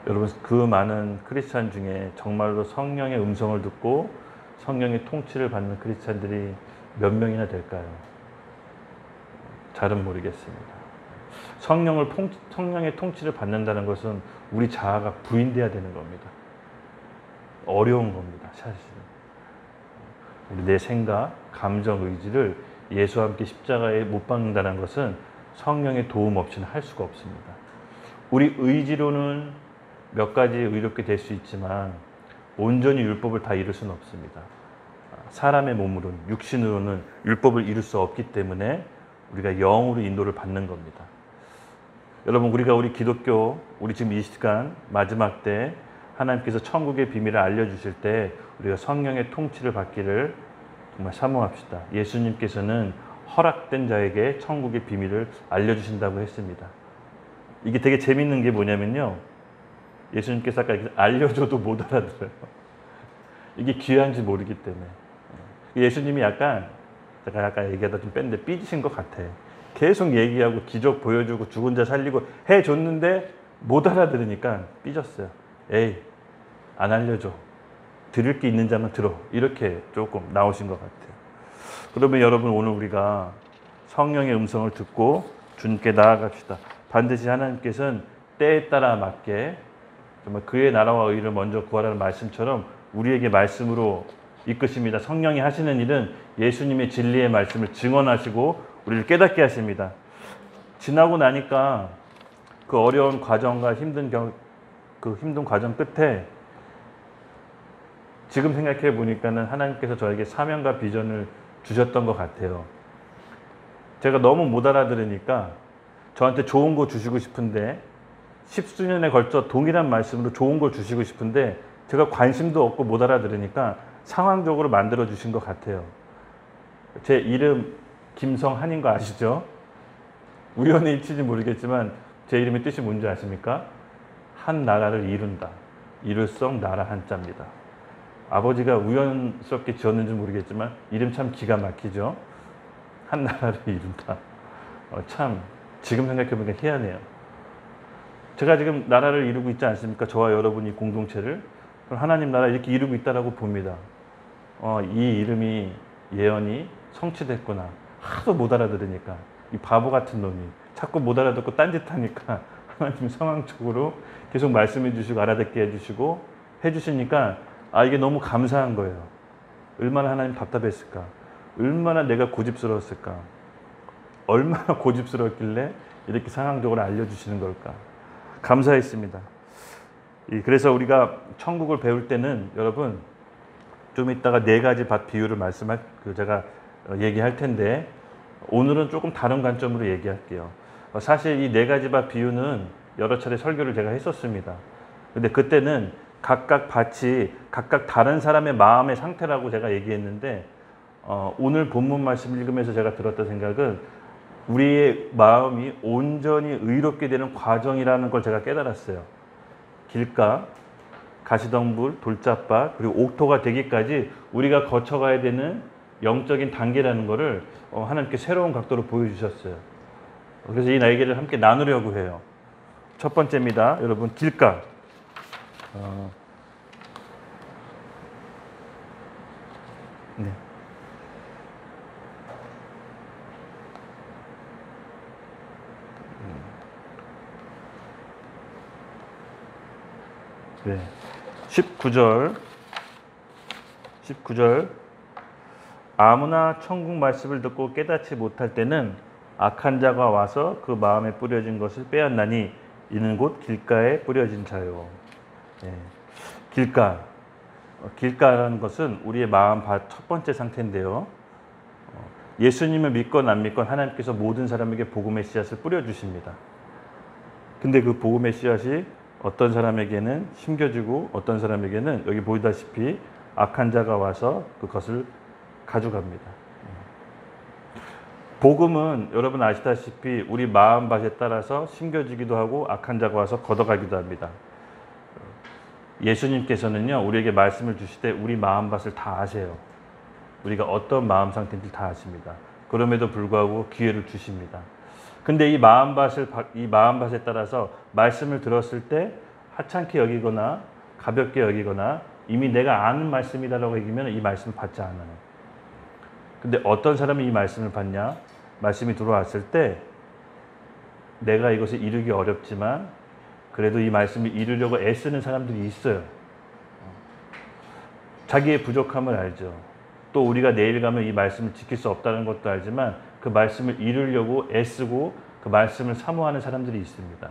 Speaker 3: 여러분 그 많은 크리스찬 중에 정말로 성령의 음성을 듣고 성령의 통치를 받는 크리스찬들이 몇 명이나 될까요? 잘은 모르겠습니다. 성령의 통치를 받는다는 것은 우리 자아가 부인돼야 되는 겁니다. 어려운 겁니다. 사실은. 내 생각, 감정, 의지를 예수와 함께 십자가에 못 박는다는 것은 성령의 도움 없이는 할 수가 없습니다. 우리 의지로는 몇 가지 의롭게 될 수 있지만 온전히 율법을 다 이룰 수는 없습니다. 사람의 몸으로는, 육신으로는 율법을 이룰 수 없기 때문에 우리가 영으로 인도를 받는 겁니다. 여러분 우리 기독교, 우리 지금 이 시간 마지막 때 하나님께서 천국의 비밀을 알려주실 때 우리가 성령의 통치를 받기를 정말 사모합시다. 예수님께서는 허락된 자에게 천국의 비밀을 알려주신다고 했습니다. 이게 되게 재밌는 게 뭐냐면요. 예수님께서 아까 알려줘도 못 알아들어요. 이게 귀한지 모르기 때문에. 예수님이 약간 제가 아까 얘기하다 좀 뺐는데 삐지신 것 같아. 계속 얘기하고 기적 보여주고 죽은 자 살리고 해줬는데 못 알아들으니까 삐졌어요. 에이 안 알려줘. 들을 게 있는 자만 들어. 이렇게 조금 나오신 것 같아요. 그러면 여러분 오늘 우리가 성령의 음성을 듣고 주님께 나아갑시다. 반드시 하나님께서는 때에 따라 맞게 정말 그의 나라와 의를 먼저 구하라는 말씀처럼 우리에게 말씀으로 이끄십니다. 성령이 하시는 일은 예수님의 진리의 말씀을 증언하시고 우리를 깨닫게 하십니다. 지나고 나니까 그 어려운 과정과 힘든 과정 끝에 지금 생각해 보니까는 하나님께서 저에게 사명과 비전을 주셨던 것 같아요. 제가 너무 못 알아들으니까 저한테 좋은 거 주시고 싶은데 10수년에 걸쳐 동일한 말씀으로 좋은 걸 주시고 싶은데 제가 관심도 없고 못 알아들으니까 상황적으로 만들어 주신 것 같아요. 제 이름 김성한인 거 아시죠? 우연의 일치인지 모르겠지만 제 이름의 뜻이 뭔지 아십니까? 한 나라를 이룬다. 이룰성 나라 한자입니다. 아버지가 우연스럽게 지었는지 모르겠지만 이름 참 기가 막히죠? 한 나라를 이룬다. 참 지금 생각해보니까 희한해요. 제가 지금 나라를 이루고 있지 않습니까? 저와 여러분이 공동체를. 그럼 하나님 나라 이렇게 이루고 있다라고 봅니다. 이 이름이 예언이 성취됐구나. 하도 못 알아들으니까 이 바보 같은 놈이 자꾸 못 알아듣고 딴짓하니까 하나님 상황적으로 계속 말씀해 주시고 알아듣게 해주시고 해주시니까 이게 너무 감사한 거예요. 얼마나 하나님 답답했을까. 얼마나 내가 고집스러웠을까. 얼마나 고집스러웠길래 이렇게 상황적으로 알려주시는 걸까. 감사했습니다. 그래서 우리가 천국을 배울 때는 여러분 좀 이따가 4가지 밭 비유를 제가 얘기할 텐데 오늘은 조금 다른 관점으로 얘기할게요. 사실 이 4가지 밭 비유는 여러 차례 설교를 제가 했었습니다. 근데 그때는 각각 밭이 각각 다른 사람의 마음의 상태라고 제가 얘기했는데 오늘 본문 말씀 읽으면서 제가 들었던 생각은 우리의 마음이 온전히 의롭게 되는 과정이라는 걸 제가 깨달았어요. 길가, 가시덤불, 돌짝밭, 그리고 옥토가 되기까지 우리가 거쳐가야 되는 영적인 단계라는 것을 하나님께 새로운 각도로 보여주셨어요. 그래서 이 얘기를 함께 나누려고 해요. 첫 번째입니다. 여러분, 길가. 네. 네. 19절 아무나 천국 말씀을 듣고 깨닫지 못할 때는 악한 자가 와서 그 마음에 뿌려진 것을 빼앗나니 이는 곧 길가에 뿌려진 자요. 네. 길가라는 것은 우리의 마음 첫 번째 상태인데요. 예수님을 믿건 안 믿건 하나님께서 모든 사람에게 복음의 씨앗을 뿌려주십니다. 근데 그 복음의 씨앗이 어떤 사람에게는 심겨지고 어떤 사람에게는 여기 보이다시피 악한 자가 와서 그것을 가져갑니다. 복음은 여러분 아시다시피 우리 마음밭에 따라서 심겨지기도 하고 악한 자가 와서 걷어가기도 합니다. 예수님께서는요 우리에게 말씀을 주실 때 우리 마음밭을 다 아세요. 우리가 어떤 마음 상태인지 다 아십니다. 그럼에도 불구하고 기회를 주십니다. 근데 이 마음밭에 따라서 말씀을 들었을 때 하찮게 여기거나 가볍게 여기거나 이미 내가 아는 말씀이다라고 여기면 이 말씀을 받지 않아요. 근데 어떤 사람이 이 말씀을 받냐? 말씀이 들어왔을 때 내가 이것을 이루기 어렵지만 그래도 이 말씀을 이루려고 애쓰는 사람들이 있어요. 자기의 부족함을 알죠. 또 우리가 내일 가면 이 말씀을 지킬 수 없다는 것도 알지만 그 말씀을 이루려고 애쓰고 그 말씀을 사모하는 사람들이 있습니다.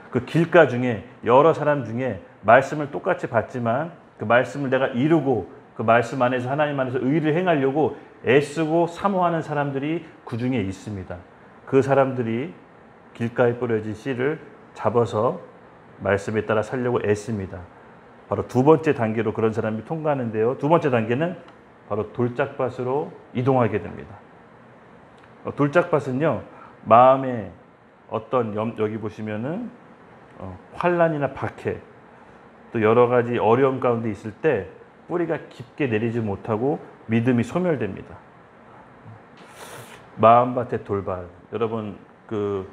Speaker 3: 그 길가 중에 여러 사람 중에 말씀을 똑같이 받지만 그 말씀을 내가 이루고 그 말씀 안에서 하나님 안에서 의를 행하려고 애쓰고 사모하는 사람들이 그 중에 있습니다. 그 사람들이 길가에 뿌려진 씨를 잡아서 말씀에 따라 살려고 애씁니다. 바로 두 번째 단계로 그런 사람이 통과하는데요. 두 번째 단계는 바로 돌짝밭으로 이동하게 됩니다. 돌짝밭은요, 마음에 어떤 여기 보시면은 환난이나 박해, 또 여러 가지 어려움 가운데 있을 때 뿌리가 깊게 내리지 못하고 믿음이 소멸됩니다. 마음밭의 돌밭, 여러분 그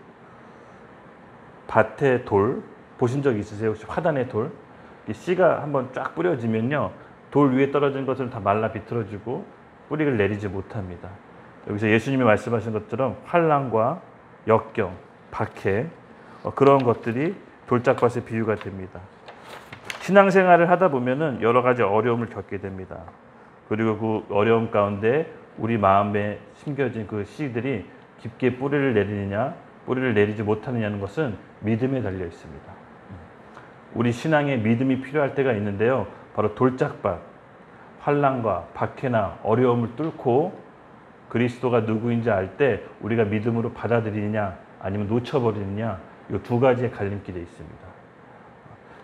Speaker 3: 밭의 돌 보신 적 있으세요? 혹시 화단의 돌? 씨가 한번 쫙 뿌려지면요, 돌 위에 떨어진 것은 다 말라 비틀어지고 뿌리를 내리지 못합니다. 여기서 예수님이 말씀하신 것처럼 환난과 역경, 박해, 그런 것들이 돌짝밭의 비유가 됩니다. 신앙생활을 하다 보면은 여러 가지 어려움을 겪게 됩니다. 그리고 그 어려움 가운데 우리 마음에 심겨진 그 씨들이 깊게 뿌리를 내리느냐, 뿌리를 내리지 못하느냐는 것은 믿음에 달려 있습니다. 우리 신앙에 믿음이 필요할 때가 있는데요. 바로 돌짝밭, 환난과 박해나 어려움을 뚫고 그리스도가 누구인지 알 때 우리가 믿음으로 받아들이느냐 아니면 놓쳐버리느냐, 이 두 가지의 갈림길에 있습니다.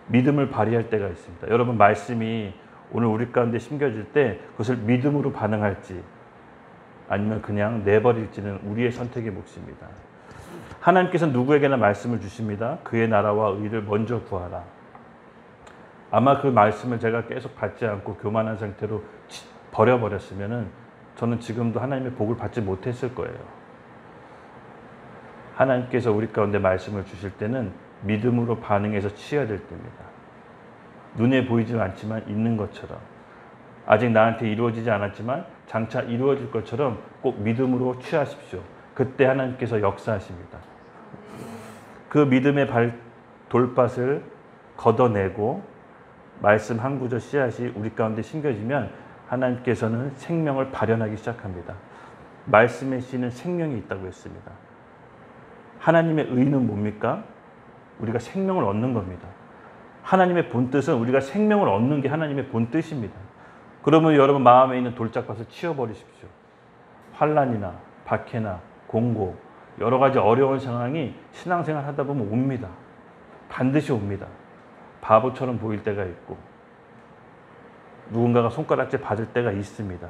Speaker 3: 믿음을 발휘할 때가 있습니다. 여러분 말씀이 오늘 우리 가운데 심겨질 때 그것을 믿음으로 반응할지 아니면 그냥 내버릴지는 우리의 선택의 몫입니다. 하나님께서 누구에게나 말씀을 주십니다. 그의 나라와 의를 먼저 구하라. 아마 그 말씀을 제가 계속 받지 않고 교만한 상태로 버려버렸으면 저는 지금도 하나님의 복을 받지 못했을 거예요. 하나님께서 우리 가운데 말씀을 주실 때는 믿음으로 반응해서 취해야 될 때입니다. 눈에 보이지 않지만 있는 것처럼, 아직 나한테 이루어지지 않았지만 장차 이루어질 것처럼 꼭 믿음으로 취하십시오. 그때 하나님께서 역사하십니다. 그 믿음의 돌밭을 걷어내고 말씀 한 구절 씨앗이 우리 가운데 심겨지면 하나님께서는 생명을 발현하기 시작합니다. 말씀의 씨는 생명이 있다고 했습니다. 하나님의 의는 뭡니까? 우리가 생명을 얻는 겁니다. 하나님의 본뜻은 우리가 생명을 얻는 게 하나님의 본뜻입니다. 그러면 여러분 마음에 있는 돌짝밭을 치워버리십시오. 환난이나 박해나 공고 여러 가지 어려운 상황이 신앙생활 하다 보면 옵니다. 반드시 옵니다. 바보처럼 보일 때가 있고 누군가가 손가락질 받을 때가 있습니다.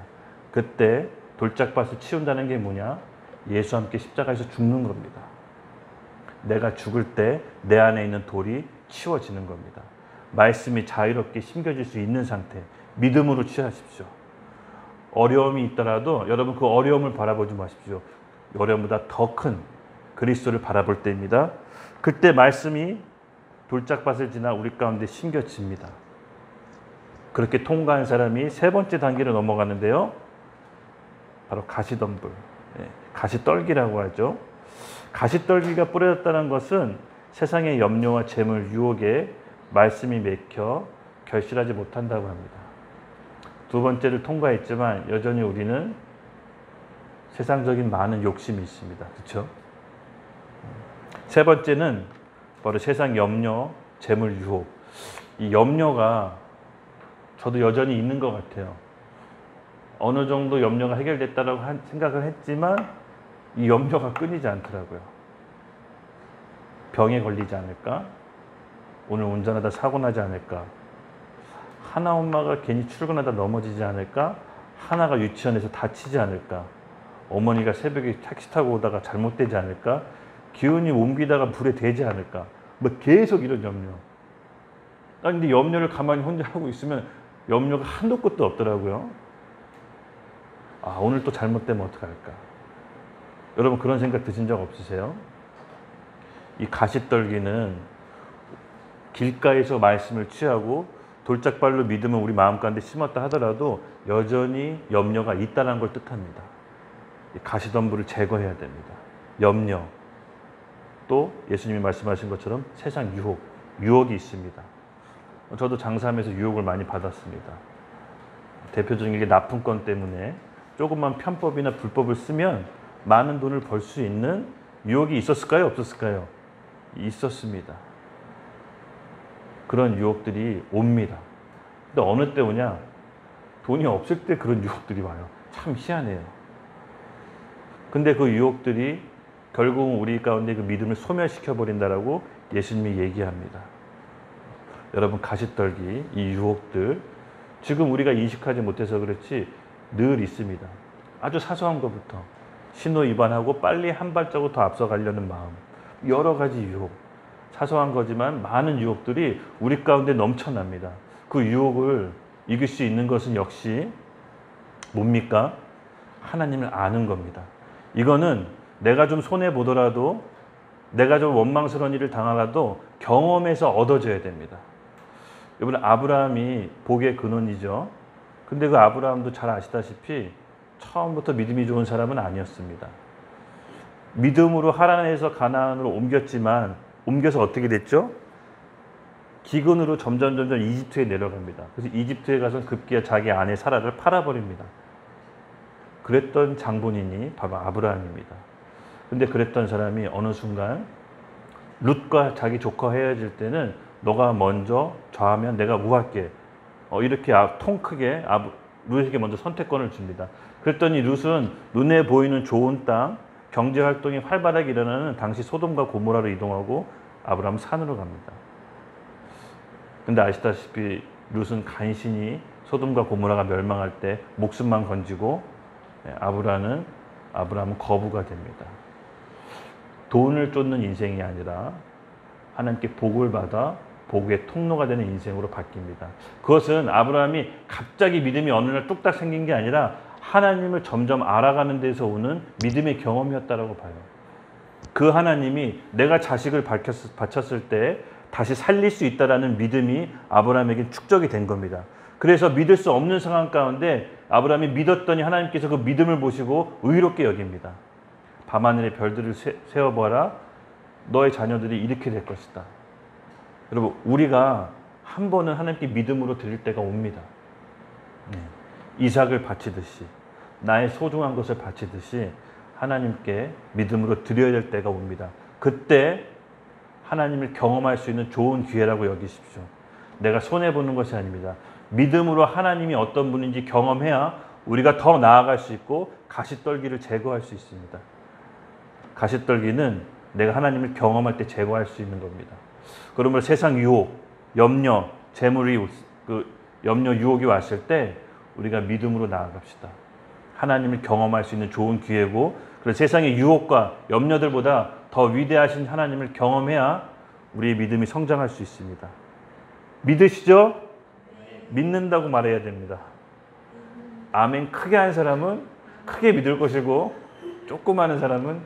Speaker 3: 그때 돌짝밭을 치운다는 게 뭐냐? 예수와 함께 십자가에서 죽는 겁니다. 내가 죽을 때 내 안에 있는 돌이 치워지는 겁니다. 말씀이 자유롭게 심겨질 수 있는 상태, 믿음으로 취하십시오. 어려움이 있더라도 여러분 그 어려움을 바라보지 마십시오. 어려움보다 더 큰 그리스도를 바라볼 때입니다. 그때 말씀이 돌짝밭을 지나 우리 가운데 심겨집니다. 그렇게 통과한 사람이 세 번째 단계로 넘어가는데요. 바로 가시덤불, 가시떨기라고 하죠. 가시떨기가 뿌려졌다는 것은 세상의 염려와 재물, 유혹에 말씀이 맥혀 결실하지 못한다고 합니다. 두 번째를 통과했지만 여전히 우리는 세상적인 많은 욕심이 있습니다. 그렇죠? 세 번째는 바로 세상 염려, 재물, 유혹. 이 염려가 저도 여전히 있는 것 같아요. 어느 정도 염려가 해결됐다고 생각을 했지만 이 염려가 끊이지 않더라고요. 병에 걸리지 않을까? 오늘 운전하다 사고 나지 않을까? 하나 엄마가 괜히 출근하다 넘어지지 않을까? 하나가 유치원에서 다치지 않을까? 어머니가 새벽에 택시 타고 오다가 잘못되지 않을까? 기운이 옮기다가 불에 대지 않을까? 뭐 계속 이런 염려. 근데 염려를 가만히 혼자 하고 있으면 염려가 한도 끝도 없더라고요. 오늘 또 잘못되면 어떡할까? 여러분 그런 생각 드신 적 없으세요? 이 가시떨기는 길가에서 말씀을 취하고 돌짝발로 믿음을 우리 마음 가운데 심었다 하더라도 여전히 염려가 있다는 걸 뜻합니다. 이 가시덤불을 제거해야 됩니다. 염려, 또 예수님이 말씀하신 것처럼 세상 유혹이 있습니다. 저도 장사하면서 유혹을 많이 받았습니다. 대표적인 게 납품권 때문에 조금만 편법이나 불법을 쓰면 많은 돈을 벌 수 있는 유혹이 있었을까요? 없었을까요? 있었습니다. 그런 유혹들이 옵니다. 근데 어느 때 오냐? 돈이 없을 때 그런 유혹들이 와요. 참 희한해요. 근데 그 유혹들이 결국은 우리 가운데 그 믿음을 소멸시켜버린다라고 예수님이 얘기합니다. 여러분 가시떨기, 이 유혹들 지금 우리가 인식하지 못해서 그렇지 늘 있습니다. 아주 사소한 것부터 신호 위반하고 빨리 한 발자국 더 앞서가려는 마음, 여러 가지 유혹, 사소한 거지만 많은 유혹들이 우리 가운데 넘쳐납니다. 그 유혹을 이길 수 있는 것은 역시 뭡니까? 하나님을 아는 겁니다. 이거는 내가 좀 손해보더라도 내가 좀 원망스러운 일을 당하라도 경험에서 얻어져야 됩니다. 여러분 아브라함이 복의 근원이죠. 근데 그 아브라함도 잘 아시다시피 처음부터 믿음이 좋은 사람은 아니었습니다. 믿음으로 하란에서 가나안으로 옮겼지만 옮겨서 어떻게 됐죠? 기근으로 점점 이집트에 내려갑니다. 그래서 이집트에 가서 급기야 자기 아내 사라를 팔아버립니다. 그랬던 장본인이 바로 아브라함입니다. 근데 그랬던 사람이 어느 순간 룻과 자기 조카 헤어질 때는 너가 먼저 좌하면 내가 우할게. 이렇게 통 크게 룻에게 먼저 선택권을 줍니다. 그랬더니 룻은 눈에 보이는 좋은 땅, 경제활동이 활발하게 일어나는 당시 소돔과 고모라로 이동하고 아브라함은 산으로 갑니다. 근데 아시다시피 룻은 간신히 소돔과 고모라가 멸망할 때 목숨만 건지고 아브라함은 거부가 됩니다. 돈을 쫓는 인생이 아니라 하나님께 복을 받아 복의 통로가 되는 인생으로 바뀝니다. 그것은 아브라함이 갑자기 믿음이 어느 날 뚝딱 생긴 게 아니라 하나님을 점점 알아가는 데서 오는 믿음의 경험이었다라고 봐요. 그 하나님이 내가 자식을 바쳤을 때 다시 살릴 수 있다라는 믿음이 아브라함에게 축적이 된 겁니다. 그래서 믿을 수 없는 상황 가운데 아브라함이 믿었더니 하나님께서 그 믿음을 보시고 의롭게 여깁니다. 밤하늘의 별들을 세어보아라. 너의 자녀들이 이렇게 될 것이다. 여러분, 우리가 한 번은 하나님께 믿음으로 드릴 때가 옵니다. 이삭을 바치듯이, 나의 소중한 것을 바치듯이 하나님께 믿음으로 드려야 될 때가 옵니다. 그때 하나님을 경험할 수 있는 좋은 기회라고 여기십시오. 내가 손해보는 것이 아닙니다. 믿음으로 하나님이 어떤 분인지 경험해야 우리가 더 나아갈 수 있고 가시떨기를 제거할 수 있습니다. 가시떨기는 내가 하나님을 경험할 때 제거할 수 있는 겁니다. 그러므로 세상 유혹, 염려, 재물이 염려, 유혹이 왔을 때 우리가 믿음으로 나아갑시다. 하나님을 경험할 수 있는 좋은 기회고, 그래서 세상의 유혹과 염려들보다 더 위대하신 하나님을 경험해야 우리의 믿음이 성장할 수 있습니다. 믿으시죠? 믿는다고 말해야 됩니다. 아멘 크게 한 사람은 크게 믿을 것이고, 조금 하는 사람은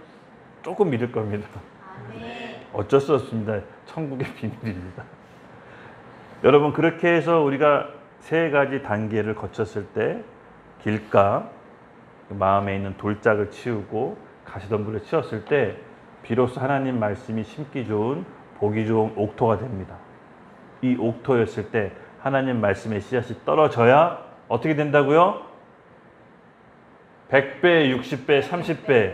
Speaker 3: 조금 믿을 겁니다. 어쩔 수 없습니다. 천국의 비밀입니다. 여러분, 그렇게 해서 우리가 세 가지 단계를 거쳤을 때 길가, 마음에 있는 돌짝을 치우고 가시덤불을 치웠을 때 비로소 하나님 말씀이 심기 좋은 보기 좋은 옥토가 됩니다. 이 옥토였을 때 하나님 말씀의 씨앗이 떨어져야 어떻게 된다고요? 100배, 60배, 30배.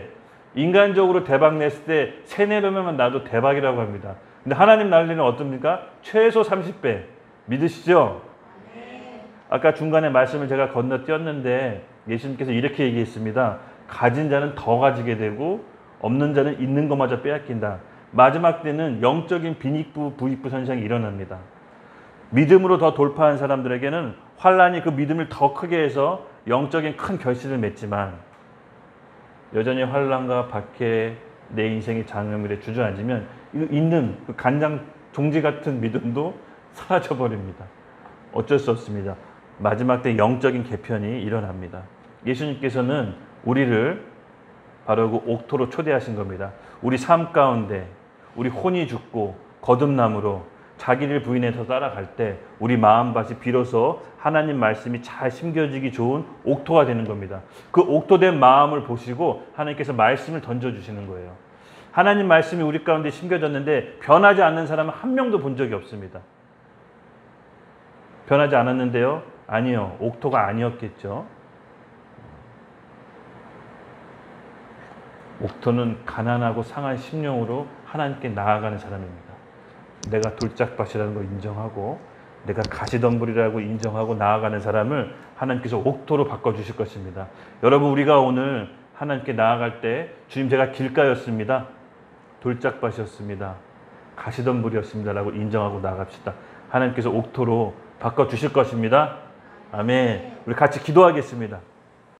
Speaker 3: 인간적으로 대박 냈을 때 3, 4배면 나도 대박이라고 합니다. 근데 하나님 날리는 어떻습니까? 최소 30배. 믿으시죠? 아까 중간에 말씀을 제가 건너뛰었는데 예수님께서 이렇게 얘기했습니다. 가진 자는 더 가지게 되고 없는 자는 있는 것마저 빼앗긴다. 마지막 때는 영적인 빈익부, 부익부 현상이 일어납니다. 믿음으로 더 돌파한 사람들에게는 환란이 그 믿음을 더 크게 해서 영적인 큰 결실을 맺지만, 여전히 환란과 박해에 내 인생의 장애물에 주저앉으면 있는 그 간장 종지 같은 믿음도 사라져버립니다. 어쩔 수 없습니다. 마지막 때 영적인 개편이 일어납니다. 예수님께서는 우리를 바로 그 옥토로 초대하신 겁니다. 우리 삶 가운데 우리 혼이 죽고 거듭남으로 자기를 부인해서 따라갈 때 우리 마음밭이 비로소 하나님 말씀이 잘 심겨지기 좋은 옥토가 되는 겁니다. 그 옥토된 마음을 보시고 하나님께서 말씀을 던져주시는 거예요. 하나님 말씀이 우리 가운데 심겨졌는데 변하지 않는 사람은 한 명도 본 적이 없습니다. 변하지 않았는데요? 아니요. 옥토가 아니었겠죠. 옥토는 가난하고 상한 심령으로 하나님께 나아가는 사람입니다. 내가 돌짝밭이라는 걸 인정하고 내가 가시덤불이라고 인정하고 나아가는 사람을 하나님께서 옥토로 바꿔주실 것입니다. 여러분, 우리가 오늘 하나님께 나아갈 때 주님, 제가 길가였습니다. 돌짝밭이었습니다. 가시덤불이었습니다. 라고 인정하고 나아갑시다. 하나님께서 옥토로 바꿔주실 것입니다. 아멘. 우리 같이 기도하겠습니다.